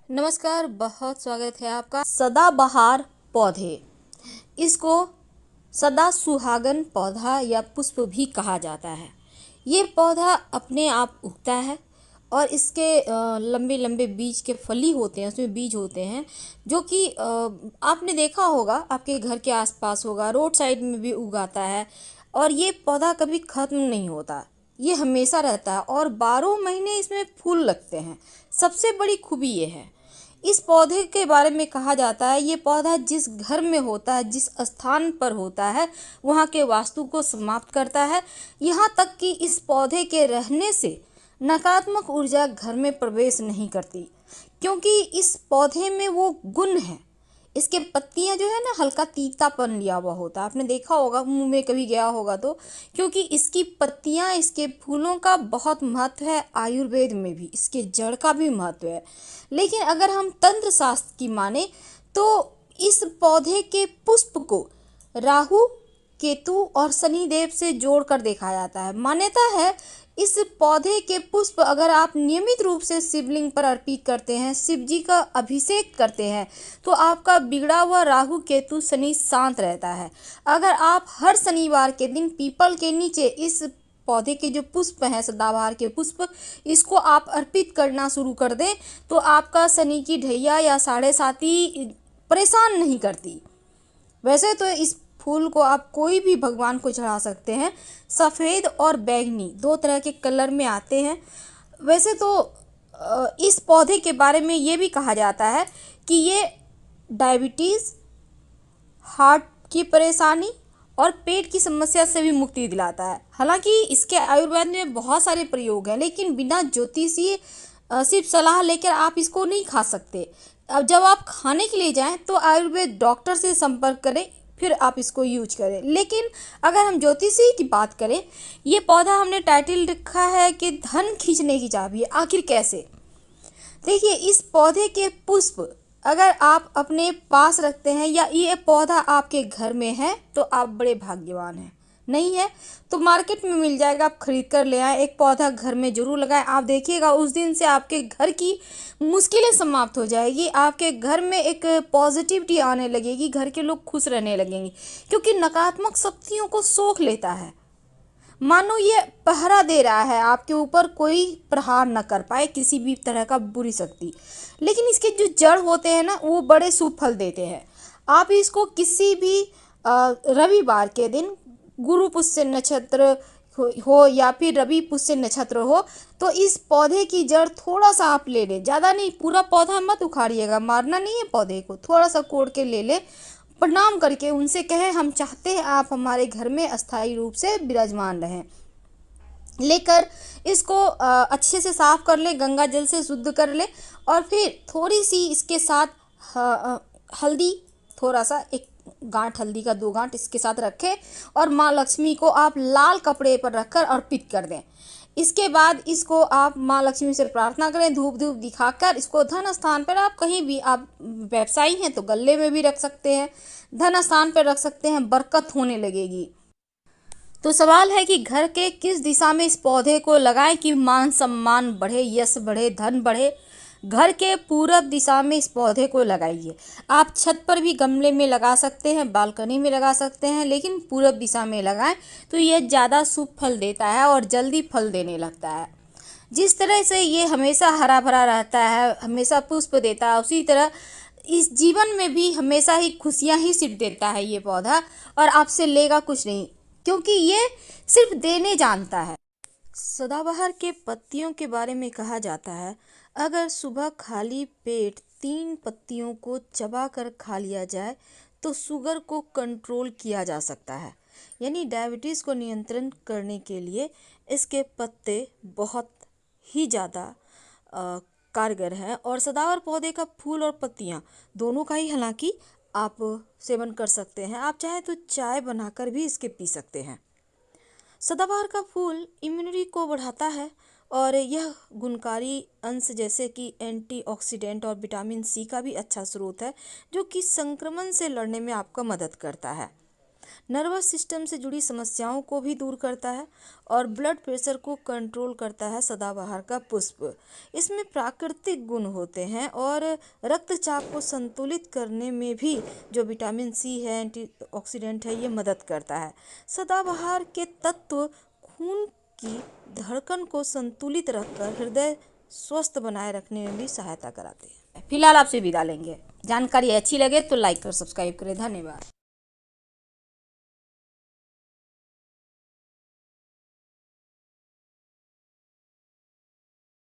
नमस्कार, बहुत स्वागत है आपका। सदाबहार पौधे, इसको सदा सुहागन पौधा या पुष्प भी कहा जाता है। ये पौधा अपने आप उगता है और इसके लंबे लंबे बीज के फली होते हैं, उसमें बीज होते हैं जो कि आपने देखा होगा, आपके घर के आसपास होगा, रोड साइड में भी उगाता है। और ये पौधा कभी ख़त्म नहीं होता, ये हमेशा रहता है और 12 महीने इसमें फूल लगते हैं। सबसे बड़ी खूबी ये है इस पौधे के बारे में। कहा जाता है ये पौधा जिस घर में होता है, जिस स्थान पर होता है, वहाँ के वास्तु को समाप्त करता है। यहाँ तक कि इस पौधे के रहने से नकारात्मक ऊर्जा घर में प्रवेश नहीं करती, क्योंकि इस पौधे में वो गुण है। इसके पत्तियां जो है ना, हल्का तीतापन लिया हुआ होता है, आपने देखा होगा, मुंह में कभी गया होगा तो। क्योंकि इसकी पत्तियां, इसके फूलों का बहुत महत्व है। आयुर्वेद में भी इसके जड़ का भी महत्व है। लेकिन अगर हम तंत्र शास्त्र की माने तो इस पौधे के पुष्प को राहु, केतु और शनिदेव से जोड़कर देखा जाता है। मान्यता है इस पौधे के पुष्प अगर आप नियमित रूप से शिवलिंग पर अर्पित करते हैं, शिव जी का अभिषेक करते हैं, तो आपका बिगड़ा हुआ राहु, केतु, शनि शांत रहता है। अगर आप हर शनिवार के दिन पीपल के नीचे इस पौधे के जो पुष्प हैं, सदाबहार के पुष्प, इसको आप अर्पित करना शुरू कर दें तो आपका शनि की ढैया या साढ़े साती परेशान नहीं करती। वैसे तो इस फूल को आप कोई भी भगवान को चढ़ा सकते हैं। सफ़ेद और बैंगनी दो तरह के कलर में आते हैं। वैसे तो इस पौधे के बारे में ये भी कहा जाता है कि ये डायबिटीज़, हार्ट की परेशानी और पेट की समस्या से भी मुक्ति दिलाता है। हालांकि इसके आयुर्वेद में बहुत सारे प्रयोग हैं, लेकिन बिना ज्योतिषीय सिर्फ सलाह लेकर आप इसको नहीं खा सकते। अब जब आप खाने के लिए जाएं तो आयुर्वेद डॉक्टर से संपर्क करें, फिर आप इसको यूज करें। लेकिन अगर हम ज्योतिषी की बात करें, ये पौधा हमने टाइटल रखा है कि धन खींचने की चाबी है। आखिर कैसे? देखिए, इस पौधे के पुष्प अगर आप अपने पास रखते हैं या ये पौधा आपके घर में है तो आप बड़े भाग्यवान हैं। नहीं है तो मार्केट में मिल जाएगा, आप खरीद कर ले आए। एक पौधा घर में जरूर लगाएं। आप देखिएगा उस दिन से आपके घर की मुश्किलें समाप्त हो जाएगी। आपके घर में एक पॉजिटिविटी आने लगेगी, घर के लोग खुश रहने लगेंगे, क्योंकि नकारात्मक शक्तियों को सोख लेता है। मानो ये पहरा दे रहा है आपके ऊपर, कोई प्रहार न कर पाए किसी भी तरह का बुरी शक्ति। लेकिन इसके जो जड़ होते हैं ना, वो बड़े शुभ फल देते हैं। आप इसको किसी भी रविवार के दिन, गुरु पुष्य नक्षत्र हो या फिर रवि पुष्य नक्षत्र हो, तो इस पौधे की जड़ थोड़ा सा आप ले लें, ज़्यादा नहीं, पूरा पौधा मत उखाड़िएगा, मारना नहीं है पौधे को, थोड़ा सा कोड़ के ले लें। प्रणाम करके उनसे कहें हम चाहते हैं आप हमारे घर में अस्थायी रूप से विराजमान रहें। लेकर इसको अच्छे से साफ कर ले, गंगा जल से शुद्ध कर ले, और फिर थोड़ी सी इसके साथ हल्दी, थोड़ा सा, एक गांठ हल्दी का, 2 गांठ इसके साथ रखें और माँ लक्ष्मी को आप लाल कपड़े पर रखकर अर्पित कर दें। इसके बाद इसको आप माँ लक्ष्मी से प्रार्थना करें, धूप धूप दिखाकर। इसको धन स्थान पर, आप कहीं भी, आप व्यवसायी हैं तो गले में भी रख सकते हैं, धन स्थान पर रख सकते हैं, बरकत होने लगेगी। तो सवाल है कि घर के किस दिशा में इस पौधे को लगाएं कि मान सम्मान बढ़े, यश बढ़े, धन बढ़े। घर के पूरब दिशा में इस पौधे को लगाइए। आप छत पर भी गमले में लगा सकते हैं, बालकनी में लगा सकते हैं, लेकिन पूरब दिशा में लगाएं तो यह ज़्यादा शुभ फल देता है और जल्दी फल देने लगता है। जिस तरह से ये हमेशा हरा भरा रहता है, हमेशा पुष्प देता है, उसी तरह इस जीवन में भी हमेशा ही खुशियाँ ही सिर्फ देता है ये पौधा, और आपसे लेगा कुछ नहीं, क्योंकि ये सिर्फ देने जानता है। सदाबहार के पत्तियों के बारे में कहा जाता है, अगर सुबह खाली पेट 3 पत्तियों को चबा कर खा लिया जाए तो शुगर को कंट्रोल किया जा सकता है। यानी डायबिटीज़ को नियंत्रण करने के लिए इसके पत्ते बहुत ही ज़्यादा कारगर हैं। और सदाबहार पौधे का फूल और पत्तियां दोनों का ही हालांकि आप सेवन कर सकते हैं। आप चाहे तो चाय बनाकर भी इसके पी सकते हैं। सदाबहार का फूल इम्यूनिटी को बढ़ाता है और यह गुणकारी अंश जैसे कि एंटीऑक्सीडेंट और विटामिन सी का भी अच्छा स्रोत है, जो कि संक्रमण से लड़ने में आपका मदद करता है। नर्वस सिस्टम से जुड़ी समस्याओं को भी दूर करता है और ब्लड प्रेशर को कंट्रोल करता है सदाबहार का पुष्प। इसमें प्राकृतिक गुण होते हैं और रक्तचाप को संतुलित करने में भी जो विटामिन सी है, एंटीऑक्सीडेंट है, ये मदद करता है। सदाबहार के तत्व खून की धड़कन को संतुलित रखकर हृदय स्वस्थ बनाए रखने में भी सहायता कराते हैं। फिलहाल आपसे विदा लेंगे। जानकारी अच्छी लगे तो लाइक और सब्सक्राइब करें। धन्यवाद।